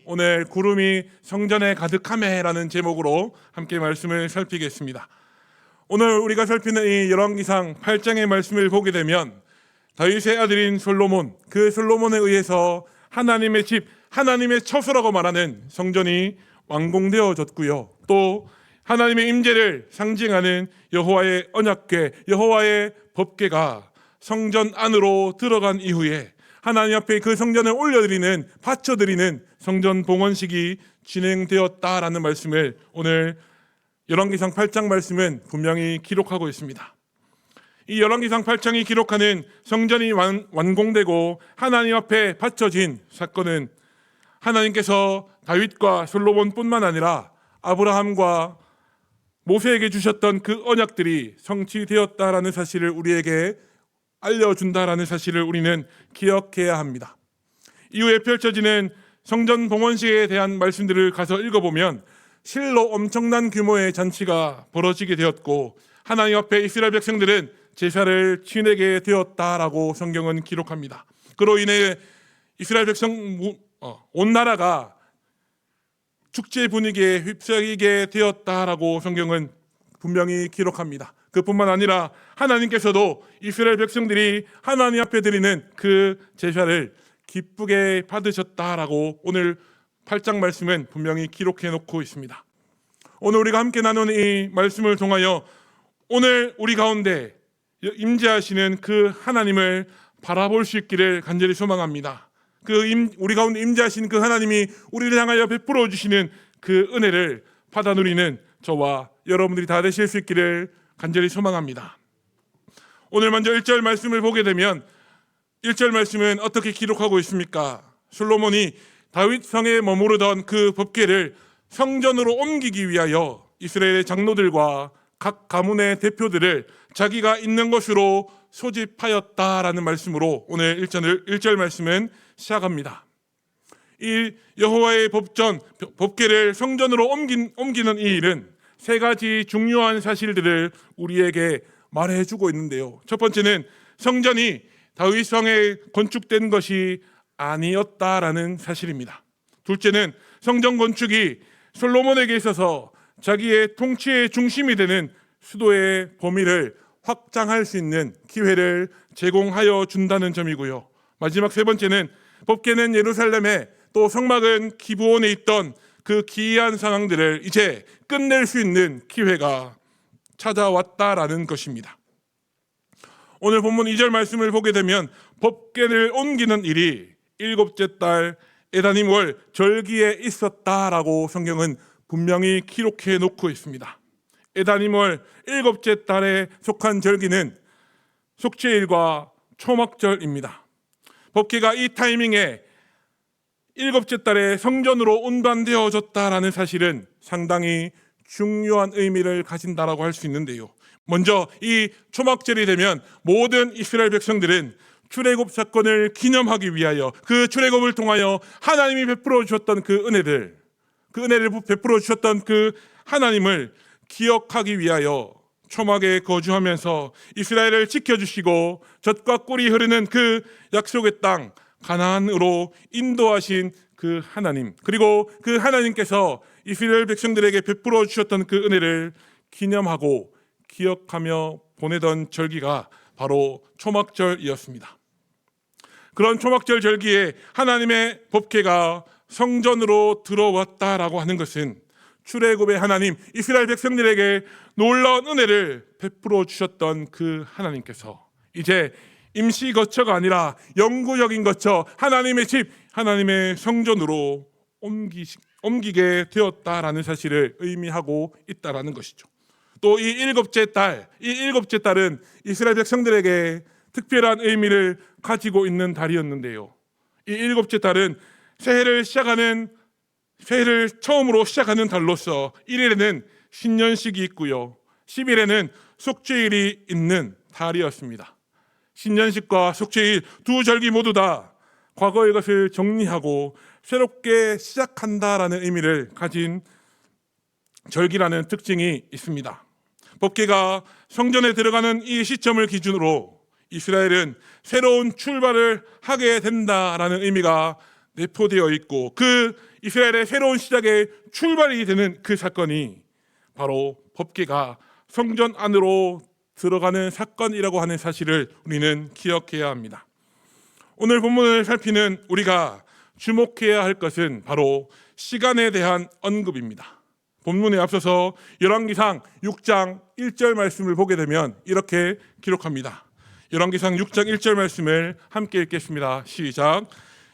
오늘 구름이 성전에 가득하매라는 제목으로 함께 말씀을 살피겠습니다. 오늘 우리가 살피는 이 열왕기상 8장의 말씀을 보게 되면 다윗의 아들인 솔로몬, 그 솔로몬에 의해서 하나님의 집, 하나님의 처소라고 말하는 성전이 완공되어졌고요. 또 하나님의 임재를 상징하는 여호와의 언약궤, 여호와의 법궤가 성전 안으로 들어간 이후에 하나님 앞에 그 성전을 올려드리는, 바쳐드리는 성전 봉헌식이 진행되었다라는 말씀을 오늘 열왕기상 8장 말씀은 분명히 기록하고 있습니다. 이 열왕기상 8장이 기록하는 성전이 완공되고 하나님 앞에 바쳐진 사건은 하나님께서 다윗과 솔로몬뿐만 아니라 아브라함과 모세에게 주셨던 그 언약들이 성취되었다라는 사실을 우리에게 알려준다라는 사실을 우리는 기억해야 합니다. 이후에 펼쳐지는 성전 봉헌식에 대한 말씀들을 가서 읽어보면 실로 엄청난 규모의 잔치가 벌어지게 되었고 하나님 앞에 이스라엘 백성들은 제사를 지내게 되었다라고 성경은 기록합니다. 그로 인해 이스라엘 백성 온 나라가 축제 분위기에 휩싸이게 되었다라고 성경은 분명히 기록합니다. 그뿐만 아니라 하나님께서도 이스라엘 백성들이 하나님 앞에 드리는 그 제사를 기쁘게 받으셨다라고 오늘 8장 말씀은 분명히 기록해 놓고 있습니다. 오늘 우리가 함께 나누는 이 말씀을 통하여 오늘 우리 가운데 임재하시는 그 하나님을 바라볼 수 있기를 간절히 소망합니다. 우리 가운데 임재하시는 그 하나님이 우리를 향하여 베풀어 주시는 그 은혜를 받아 누리는 저와 여러분들이 다 되실 수 있기를 간절히 소망합니다. 오늘 먼저 1절 말씀을 보게 되면 1절 말씀은 어떻게 기록하고 있습니까? 솔로몬이 다윗 성에 머무르던 그 법궤를 성전으로 옮기기 위하여 이스라엘의 장로들과 각 가문의 대표들을 자기가 있는 것으로 소집하였다라는 말씀으로 오늘 1절 말씀은 시작합니다. 이 여호와의 법궤를 성전으로 옮기는 이 일은 세 가지 중요한 사실들을 우리에게 말해주고 있는데요. 첫 번째는 성전이 다윗 성에 건축된 것이 아니었다라는 사실입니다. 둘째는 성전 건축이 솔로몬에게 있어서 자기의 통치의 중심이 되는 수도의 범위를 확장할 수 있는 기회를 제공하여 준다는 점이고요. 마지막 세 번째는 법궤는 예루살렘에, 또 성막은 기브온에 있던 그 기이한 상황들을 이제 끝낼 수 있는 기회가 찾아왔다라는 것입니다. 오늘 본문 2절 말씀을 보게 되면 법궤를 옮기는 일이 7째 달 에다님 월 절기에 있었다라고 성경은 분명히 기록해 놓고 있습니다. 에다님 월 7째 달에 속한 절기는 속죄일과 초막절입니다. 법궤가 이 타이밍에 7째 달에 성전으로 운반되어졌다라는 사실은 상당히 중요한 의미를 가진다라고 할 수 있는데요. 먼저 이 초막절이 되면 모든 이스라엘 백성들은 출애굽 사건을 기념하기 위하여 그 출애굽을 통하여 하나님이 베풀어 주셨던 그 은혜를 베풀어 주셨던 그 하나님을 기억하기 위하여 초막에 거주하면서 이스라엘을 지켜주시고 젖과 꿀이 흐르는 그 약속의 땅 가나안으로 인도하신 그 하나님, 그리고 그 하나님께서 이스라엘 백성들에게 베풀어 주셨던 그 은혜를 기념하고 기억하며 보내던 절기가 바로 초막절이었습니다. 그런 초막절 절기에 하나님의 법궤가 성전으로 들어왔다라고 하는 것은 출애굽의 하나님, 이스라엘 백성들에게 놀라운 은혜를 베풀어 주셨던 그 하나님께서 이제 임시 거처가 아니라 영구적인 거처, 하나님의 집, 하나님의 성전으로 옮기게 되었다라는 사실을 의미하고 있다라는 것이죠. 또 이 7째 달은 이스라엘 백성들에게 특별한 의미를 가지고 있는 달이었는데요. 이 7째 달은 새해를 처음으로 시작하는 달로서 1일에는 신년식이 있고요, 10일에는 속죄일이 있는 달이었습니다. 신년식과 속죄일 두 절기 모두 다 과거의 것을 정리하고 새롭게 시작한다라는 의미를 가진 절기라는 특징이 있습니다. 법궤가 성전에 들어가는 이 시점을 기준으로 이스라엘은 새로운 출발을 하게 된다라는 의미가 내포되어 있고 그 이스라엘의 새로운 시작의 출발이 되는 그 사건이 바로 법궤가 성전 안으로 들어가는 사건이라고 하는 사실을 우리는 기억해야 합니다. 오늘 본문을 살피는 우리가 주목해야 할 것은 바로 시간에 대한 언급입니다. 본문에 앞서서 열왕기상 6장 1절 말씀을 보게 되면 이렇게 기록합니다. 열왕기상 6장 1절 말씀을 함께 읽겠습니다. 시작.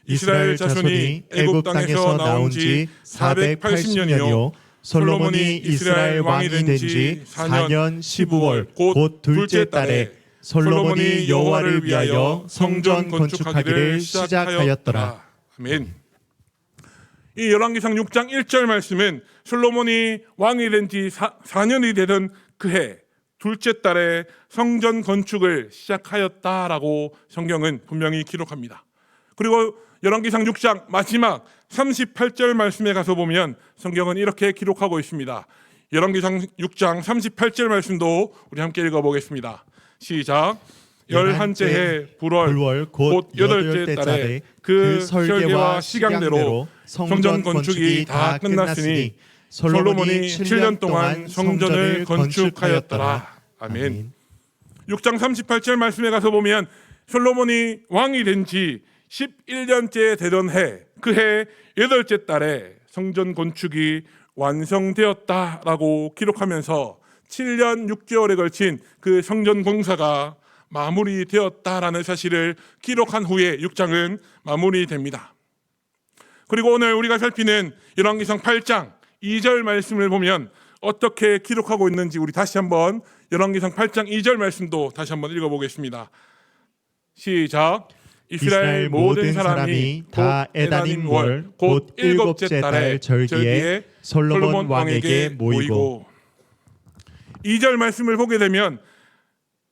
이스라엘 자손이 애굽 땅에서 나온 지 480년이요 솔로몬이 이스라엘 왕이 된 지 4년 15월 곧 둘째 달에 솔로몬이 여호와를 위하여 성전 건축하기를 시작하였더라. 아멘. 이 열왕기상 6장 1절 말씀은 솔로몬이 왕이 된 지 4년이 되던 그해 둘째 달에 성전 건축을 시작하였다라고 성경은 분명히 기록합니다. 그리고 열왕기상 6장 마지막 38절 말씀에 가서 보면 성경은 이렇게 기록하고 있습니다. 열왕기상 6장 38절 말씀도 우리 함께 읽어보겠습니다. 시작. 열한째 해 불월 곧 여덟째 달에 그 설계와 식양대로 성전 건축이 다 끝났으니 솔로몬이 7년 동안 성전을 건축하였더라. 아멘. 6장 38절 말씀에 가서 보면 솔로몬이 왕이 된 지 11년째 되던 해, 그 해 8째 달에 성전 건축이 완성되었다라고 기록하면서 7년 6개월에 걸친 그 성전 공사가 마무리되었다라는 사실을 기록한 후에 6장은 마무리됩니다. 그리고 오늘 우리가 살피는 열왕기상 8장 2절 말씀을 보면 어떻게 기록하고 있는지 우리 다시 한번 열왕기상 8장 2절 말씀도 다시 한번 읽어보겠습니다. 시작. 이스라엘 모든 사람이 다 에다님 월 곧 7째 달 절기에 솔로몬 왕에게 모이고 2절 말씀을 보게 되면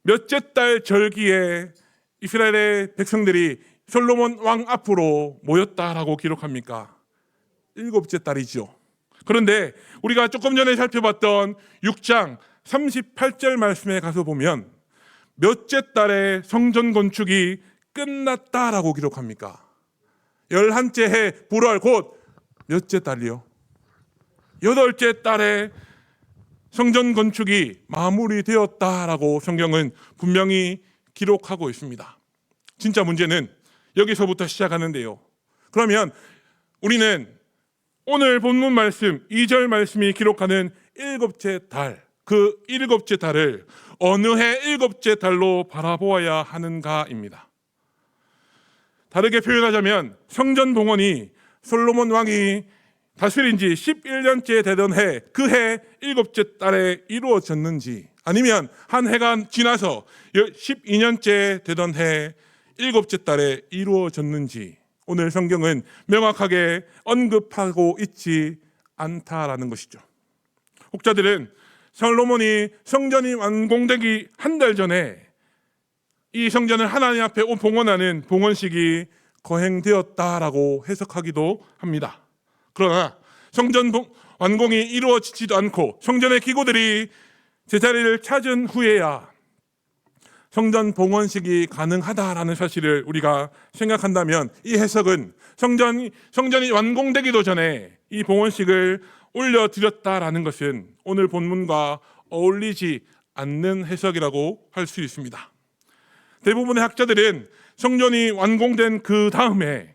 몇째 달 절기에 이스라엘의 백성들이 솔로몬 왕 앞으로 모였다라고 기록합니까? 7째 달이죠. 그런데 우리가 조금 전에 살펴봤던 6장 38절 말씀에 가서 보면 몇째 달에 성전 건축이 끝났다라고 기록합니까? 11째 해 불월 곧 몇째 달이요? 8째 달에 성전 건축이 마무리되었다라고 성경은 분명히 기록하고 있습니다. 진짜 문제는 여기서부터 시작하는데요. 그러면 우리는 오늘 본문 말씀 2절 말씀이 기록하는 7째 달, 그 7째 달을 어느 해 7째 달로 바라보아야 하는가입니다. 다르게 표현하자면 성전 봉헌이 솔로몬 왕이 다스린 지 11년째 되던 해, 그 해 7째 달에 이루어졌는지, 아니면 한 해가 지나서 12년째 되던 해 7째 달에 이루어졌는지 오늘 성경은 명확하게 언급하고 있지 않다라는 것이죠. 혹자들은 솔로몬이 성전이 완공되기 한 달 전에 이 성전을 하나님 앞에 봉헌하는 봉헌식이 거행되었다라고 해석하기도 합니다. 그러나 성전 완공이 이루어지지도 않고 성전의 기구들이 제자리를 찾은 후에야 성전 봉헌식이 가능하다라는 사실을 우리가 생각한다면 이 해석은 성전이 완공되기도 전에 이 봉헌식을 올려드렸다라는 것은 오늘 본문과 어울리지 않는 해석이라고 할 수 있습니다. 대부분의 학자들은 성전이 완공된 그 다음에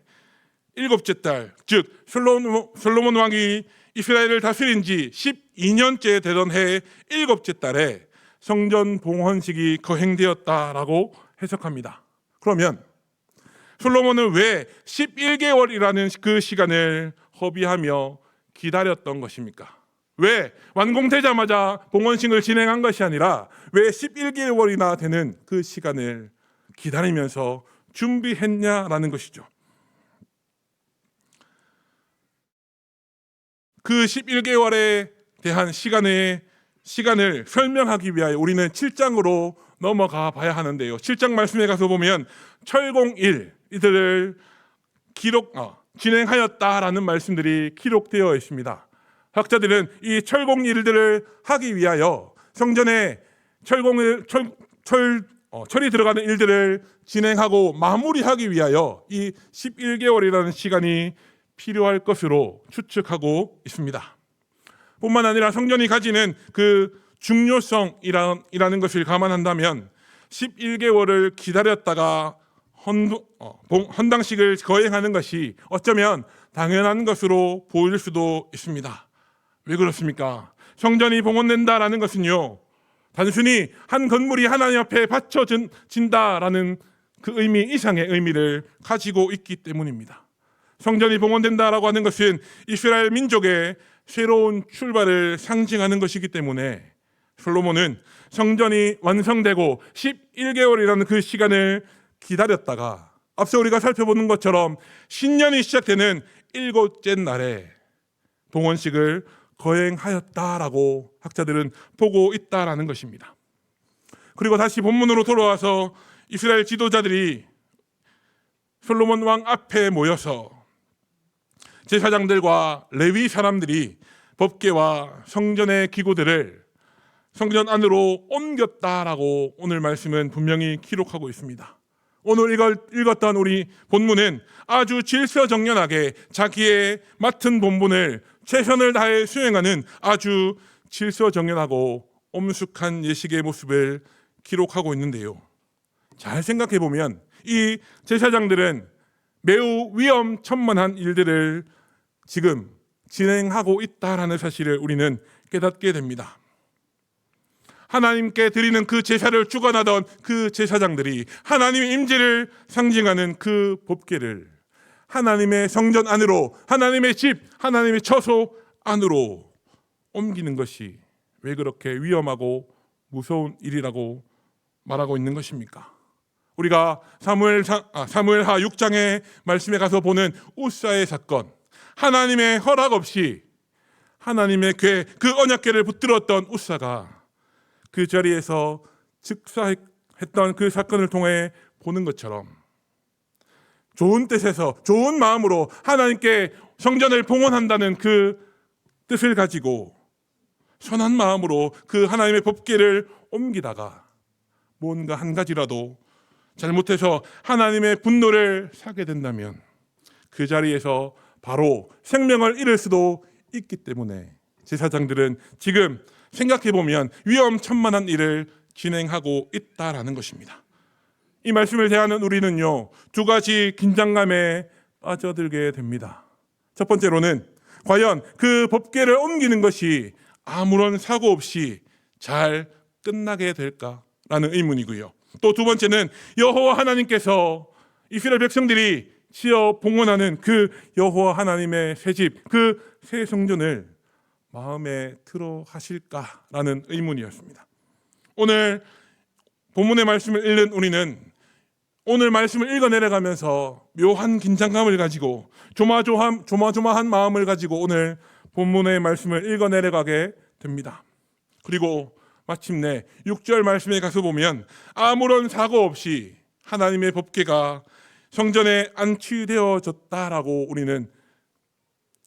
7째 달, 즉 솔로몬 왕이 이스라엘을 다스린 지 12년째 되던 해 7째 달에 성전 봉헌식이 거행되었다라고 해석합니다. 그러면 솔로몬은 왜 11개월이라는 그 시간을 허비하며 기다렸던 것입니까? 왜 완공되자마자 봉헌식을 진행한 것이 아니라 왜 11개월이나 되는 그 시간을 기다리면서 준비했냐라는 것이죠. 그 11개월에 대한 시간을 설명하기 위하여 우리는 7장으로 넘어가 봐야 하는데요. 7장 말씀에 가서 보면 철공일 이들을 진행하였다라는 말씀들이 기록되어 있습니다. 학자들은 이 철공일들을 하기 위하여 성전의 철이 들어가는 일들을 진행하고 마무리하기 위하여 이 11개월이라는 시간이 필요할 것으로 추측하고 있습니다. 뿐만 아니라 성전이 가지는 그 중요성이라는 것을 감안한다면 11개월을 기다렸다가 헌당식을 거행하는 것이 어쩌면 당연한 것으로 보일 수도 있습니다. 왜 그렇습니까? 성전이 봉헌된다라는 것은요, 단순히 한 건물이 하나님 앞에 바쳐진다라는 그 의미 이상의 의미를 가지고 있기 때문입니다. 성전이 봉헌된다라고 하는 것은 이스라엘 민족의 새로운 출발을 상징하는 것이기 때문에 솔로몬은 성전이 완성되고 11개월이라는 그 시간을 기다렸다가 앞서 우리가 살펴보는 것처럼 신년이 시작되는 7째 날에 봉헌식을 거행하였다라고 학자들은 보고 있다라는 것입니다. 그리고 다시 본문으로 돌아와서 이스라엘 지도자들이 솔로몬 왕 앞에 모여서 제사장들과 레위 사람들이 법궤와 성전의 기구들을 성전 안으로 옮겼다라고 오늘 말씀은 분명히 기록하고 있습니다. 오늘 읽었던 우리 본문은 아주 질서정연하게 자기의 맡은 본분을 최선을 다해 수행하는 아주 질서정연하고 엄숙한 예식의 모습을 기록하고 있는데요. 잘 생각해 보면 이 제사장들은 매우 위험천만한 일들을 지금 진행하고 있다라는 사실을 우리는 깨닫게 됩니다. 하나님께 드리는 그 제사를 주관하던 그 제사장들이 하나님의 임재를 상징하는 그 법궤를 하나님의 성전 안으로, 하나님의 집, 하나님의 처소 안으로 옮기는 것이 왜 그렇게 위험하고 무서운 일이라고 말하고 있는 것입니까? 우리가 사무엘하 6장의 말씀에 가서 보는 우사의 사건, 하나님의 허락 없이 하나님의 궤, 그 언약궤를 붙들었던 우사가 그 자리에서 즉사했던 그 사건을 통해 보는 것처럼 좋은 뜻에서 좋은 마음으로 하나님께 성전을 봉헌한다는 그 뜻을 가지고 선한 마음으로 그 하나님의 법궤를 옮기다가 뭔가 한 가지라도 잘못해서 하나님의 분노를 사게 된다면 그 자리에서 바로 생명을 잃을 수도 있기 때문에 제사장들은 지금 생각해보면 위험천만한 일을 진행하고 있다라는 것입니다. 이 말씀을 대하는 우리는요, 두 가지 긴장감에 빠져들게 됩니다. 첫 번째로는 과연 그 법궤를 옮기는 것이 아무런 사고 없이 잘 끝나게 될까라는 의문이고요. 또 두 번째는 여호와 하나님께서 이스라엘 백성들이 지어 봉헌하는 그 여호와 하나님의 새 집, 그 새 성전을 마음에 들어 하실까라는 의문이었습니다. 오늘 본문의 말씀을 읽는 우리는 오늘 말씀을 읽어 내려가면서 묘한 긴장감을 가지고 조마조마한 마음을 가지고 오늘 본문의 말씀을 읽어 내려가게 됩니다. 그리고 마침내 6절 말씀에 가서 보면 아무런 사고 없이 하나님의 법궤가 성전에 안치되어졌다라고 우리는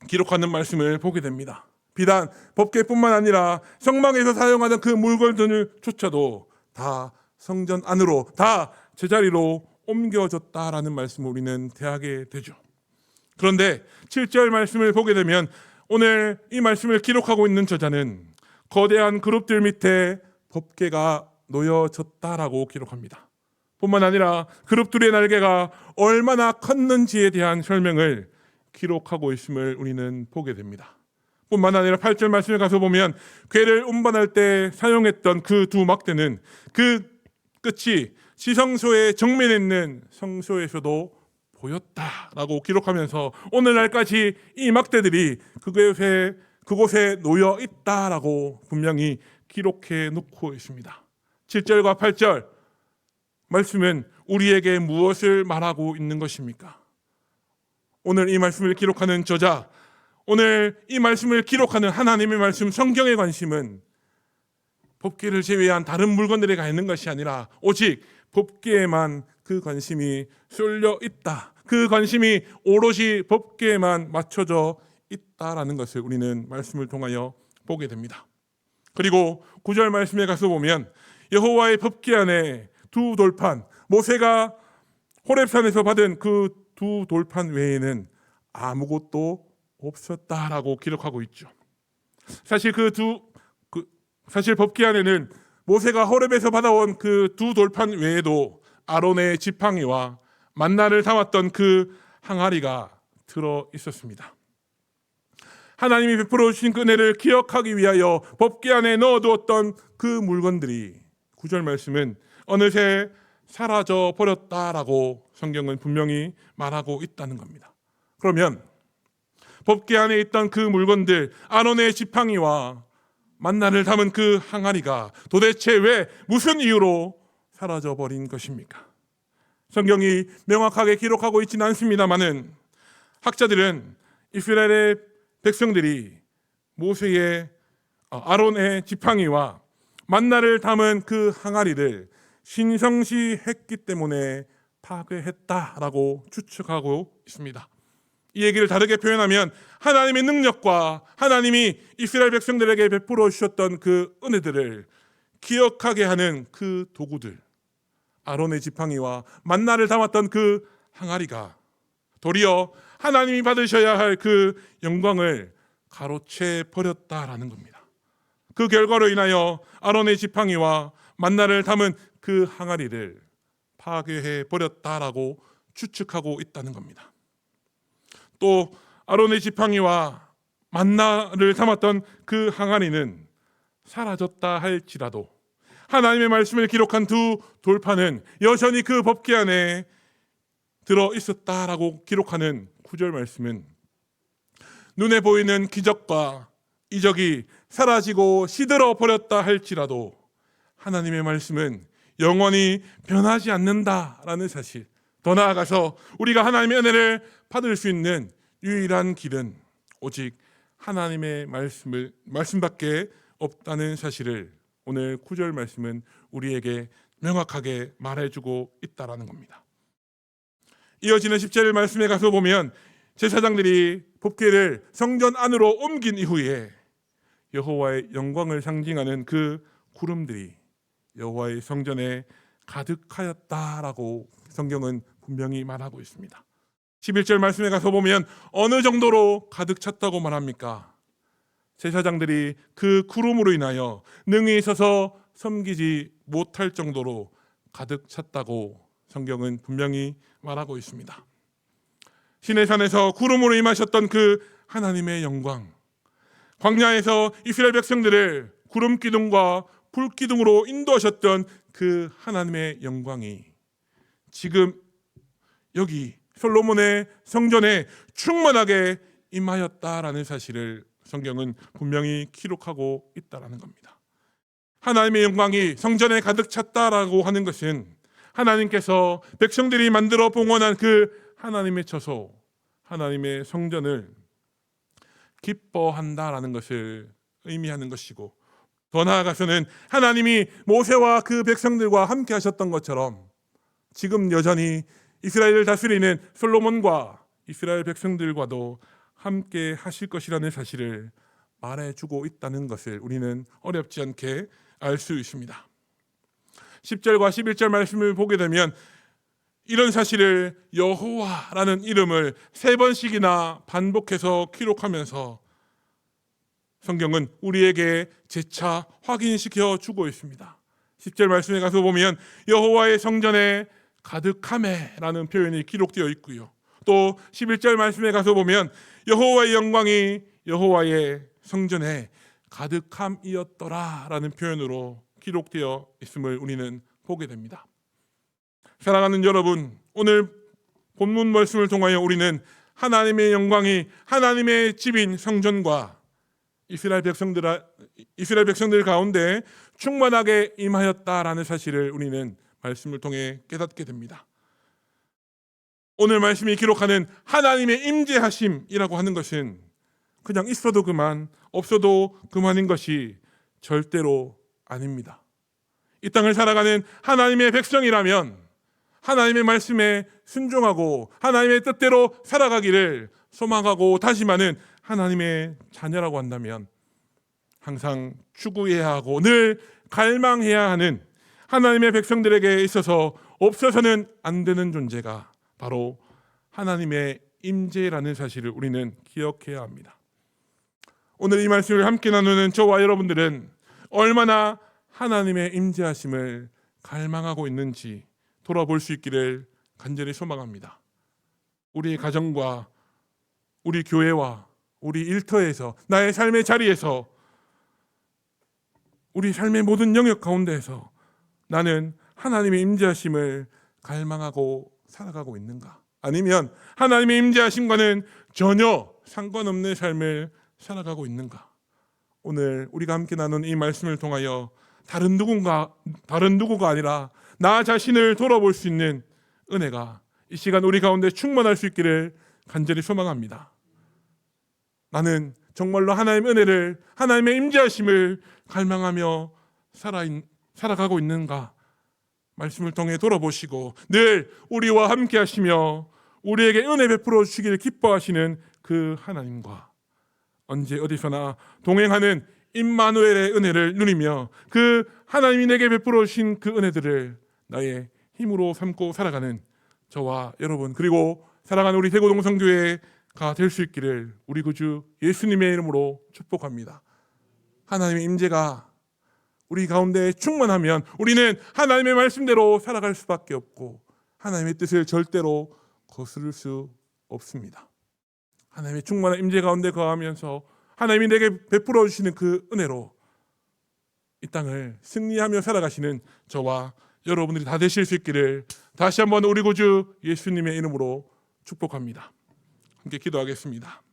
기록하는 말씀을 보게 됩니다. 비단 법궤뿐만 아니라 성막에서 사용하던 그 물건들조차도 다 성전 안으로, 다 제자리로 옮겨졌다라는 말씀을 우리는 대하게 되죠. 그런데 7절 말씀을 보게 되면 오늘 이 말씀을 기록하고 있는 저자는 거대한 그룹들 밑에 법궤가 놓여졌다라고 기록합니다. 뿐만 아니라 그룹들의 날개가 얼마나 컸는지에 대한 설명을 기록하고 있음을 우리는 보게 됩니다. 뿐만 아니라 8절 말씀에 가서 보면 궤를 운반할 때 사용했던 그 두 막대는 그 끝이 지성소의 정면에 있는 성소에서도 보였다라고 기록하면서 오늘날까지 이 막대들이 그곳에 놓여 있다라고 분명히 기록해 놓고 있습니다. 7절과 8절 말씀은 우리에게 무엇을 말하고 있는 것입니까? 오늘 이 말씀을 기록하는 저자, 오늘 이 말씀을 기록하는 하나님의 말씀 성경의 관심은 법궤를 제외한 다른 물건들에 가 있는 것이 아니라 오직 법궤에만 그 관심이 쏠려 있다. 그 관심이 오롯이 법궤에만 맞춰져 있다라는 것을 우리는 말씀을 통하여 보게 됩니다. 그리고 9절 말씀에 가서 보면 여호와의 법궤 안에 두 돌판, 모세가 호렙산에서 받은 그 두 돌판 외에는 아무것도 없었다라고 기록하고 있죠. 사실 사실 법궤안에는 모세가 호렙에서 받아온 그 두 돌판 외에도 아론의 지팡이와 만나를 담았던 그 항아리가 들어 있었습니다. 하나님이 베풀어 주신 그 은혜를 기억하기 위하여 법궤안에 넣어두었던 그 물건들이 9절 말씀은 어느새 사라져 버렸다라고 성경은 분명히 말하고 있다는 겁니다. 그러면 법궤안에 있던 그 물건들, 아론의 지팡이와 만나를 담은 그 항아리가 도대체 왜 무슨 이유로 사라져 버린 것입니까? 성경이 명확하게 기록하고 있지는 않습니다만은 학자들은 이스라엘의 백성들이 아론의 지팡이와 만나를 담은 그 항아리를 신성시했기 때문에 파괴했다라고 추측하고 있습니다. 이 얘기를 다르게 표현하면 하나님의 능력과 하나님이 이스라엘 백성들에게 베풀어 주셨던 그 은혜들을 기억하게 하는 그 도구들, 아론의 지팡이와 만나를 담았던 그 항아리가 도리어 하나님이 받으셔야 할 그 영광을 가로채 버렸다라는 겁니다. 그 결과로 인하여 아론의 지팡이와 만나를 담은 그 항아리를 파괴해 버렸다라고 추측하고 있다는 겁니다. 또 아론의 지팡이와 만나를 담았던 그 항아리는 사라졌다 할지라도 하나님의 말씀을 기록한 두 돌판은 여전히 그 법궤안에 들어 있었다라고 기록하는 9절 말씀은 눈에 보이는 기적과 이적이 사라지고 시들어 버렸다 할지라도 하나님의 말씀은 영원히 변하지 않는다라는 사실, 더 나아가서 우리가 하나님의 은혜를 받을 수 있는 유일한 길은 오직 하나님의 말씀밖에 없다는 사실을 오늘 9절 말씀은 우리에게 명확하게 말해주고 있다라는 겁니다. 이어지는 10절 말씀에 가서 보면 제사장들이 법궤를 성전 안으로 옮긴 이후에 여호와의 영광을 상징하는 그 구름들이 여호와의 성전에 가득하였다라고 성경은 분명히 말하고 있습니다. 11절 말씀에 가서 보면 어느 정도로 가득 찼다고 말합니까? 제사장들이 그 구름으로 인하여 능히 서서 섬기지 못할 정도로 가득 찼다고 성경은 분명히 말하고 있습니다. 시내산에서 구름으로 임하셨던 그 하나님의 영광, 광야에서 이스라엘 백성들을 구름 기둥과 불 기둥으로 인도하셨던 그 하나님의 영광이 지금 여기 솔로몬의 성전에 충만하게 임하였다라는 사실을 성경은 분명히 기록하고 있다라는 겁니다. 하나님의 영광이 성전에 가득 찼다라고 하는 것은 하나님께서 백성들이 만들어 봉헌한 그 하나님의 처소, 하나님의 성전을 기뻐한다라는 것을 의미하는 것이고, 더 나아가서는 하나님이 모세와 그 백성들과 함께 하셨던 것처럼 지금 여전히 이스라엘을 다스리는 솔로몬과 이스라엘 백성들과도 함께 하실 것이라는 사실을 말해주고 있다는 것을 우리는 어렵지 않게 알 수 있습니다. 10절과 11절 말씀을 보게 되면 이런 사실을 여호와라는 이름을 3번씩이나 반복해서 기록하면서 성경은 우리에게 재차 확인시켜 주고 있습니다. 10절 말씀에 가서 보면 여호와의 성전에 가득함에라는 표현이 기록되어 있고요. 또 11절 말씀에 가서 보면 여호와의 영광이 여호와의 성전에 가득함이었더라라는 표현으로 기록되어 있음을 우리는 보게 됩니다. 사랑하는 여러분, 오늘 본문 말씀을 통하여 우리는 하나님의 영광이 하나님의 집인 성전과 이스라엘 백성들 가운데 충만하게 임하였다라는 사실을 우리는 말씀을 통해 깨닫게 됩니다. 오늘 말씀이 기록하는 하나님의 임재하심이라고 하는 것은 그냥 있어도 그만, 없어도 그만인 것이 절대로 아닙니다. 이 땅을 살아가는 하나님의 백성이라면 하나님의 말씀에 순종하고 하나님의 뜻대로 살아가기를 소망하고 다짐하는 하나님의 자녀라고 한다면 항상 추구해야 하고 늘 갈망해야 하는 하나님의 백성들에게 있어서 없어서는 안 되는 존재가 바로 하나님의 임재라는 사실을 우리는 기억해야 합니다. 오늘 이 말씀을 함께 나누는 저와 여러분들은 얼마나 하나님의 임재하심을 갈망하고 있는지 돌아볼 수 있기를 간절히 소망합니다. 우리 가정과 우리 교회와 우리 일터에서, 나의 삶의 자리에서, 우리 삶의 모든 영역 가운데에서 나는 하나님의 임재하심을 갈망하고 살아가고 있는가? 아니면 하나님의 임재하심과는 전혀 상관없는 삶을 살아가고 있는가? 오늘 우리가 함께 나눈 이 말씀을 통하여 다른 누구가 아니라 나 자신을 돌아볼 수 있는 은혜가 이 시간 우리 가운데 충만할 수 있기를 간절히 소망합니다. 나는 정말로 하나님의 은혜를, 하나님의 임재하심을 갈망하며 살아가고 있는가? 말씀을 통해 돌아보시고 늘 우리와 함께 하시며 우리에게 은혜 베풀어 주시기를 기뻐하시는 그 하나님과 언제 어디서나 동행하는 임마누엘의 은혜를 누리며 그 하나님이 내게 베풀어 주신 그 은혜들을 나의 힘으로 삼고 살아가는 저와 여러분, 그리고 사랑하는 우리 대구동성교회가 될 수 있기를 우리 구주 예수님의 이름으로 축복합니다. 하나님의 임재가 우리 가운데 충만하면 우리는 하나님의 말씀대로 살아갈 수밖에 없고 하나님의 뜻을 절대로 거스를 수 없습니다. 하나님의 충만한 임재 가운데 거하면서 하나님이 내게 베풀어 주시는 그 은혜로 이 땅을 승리하며 살아가시는 저와 여러분들이 다 되실 수 있기를 다시 한번 우리 구주 예수님의 이름으로 축복합니다. 함께 기도하겠습니다.